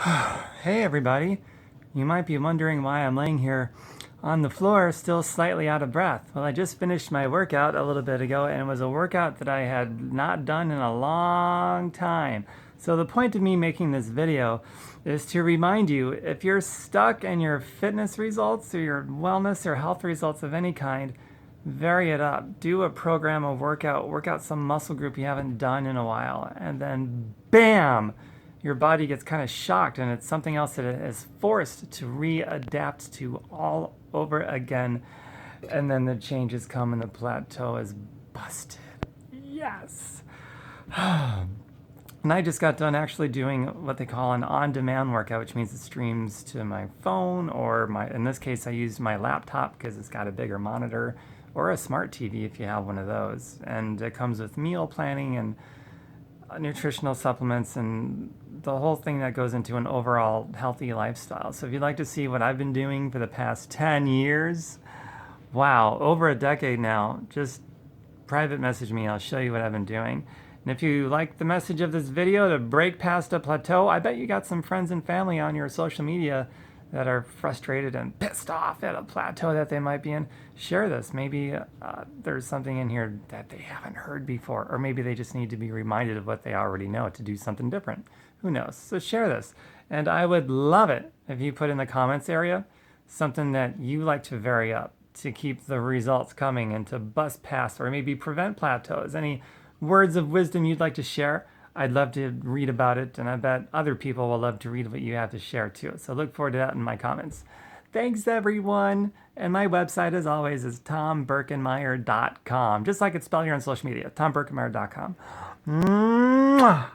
Hey everybody, you might be wondering why I'm laying here on the floor still slightly out of breath. Well, I just finished my workout a little bit ago and it was a workout that I had not done in a long time. So the point of me making this video is to remind you, if you're stuck in your fitness results or your wellness or health results of any kind, vary it up. Do a program, a workout, work out some muscle group you haven't done in a while, and then BAM! Your body gets kind of shocked and it's something else that it is forced to readapt to all over again. And then the changes come and the plateau is busted. Yes. And I just got done actually doing what they call an on-demand workout, which means it streams to my phone or in this case, I used my laptop because it's got a bigger monitor, or a smart TV if you have one of those. And it comes with meal planning and nutritional supplements and the whole thing that goes into an overall healthy lifestyle. So if you'd like to see what I've been doing for the past 10 years, wow, over a decade now, just private message me. I'll show you what I've been doing. And if you like the message of this video to break past a plateau, I bet you got some friends and family on your social media that are frustrated and pissed off at a plateau that they might be in. Share this. Maybe there's something in here that they haven't heard before, or maybe they just need to be reminded of what they already know to do something different. Who knows? So share this. And I would love it if you put in the comments area something that you like to vary up to keep the results coming and to bust past or maybe prevent plateaus. Any words of wisdom you'd like to share? I'd love to read about it, and I bet other people will love to read what you have to share too. So look forward to that in my comments. Thanks, everyone. And my website, as always, is tomberkenmeyer.com. Just like it's spelled here on social media, tomberkenmeyer.com. Mwah!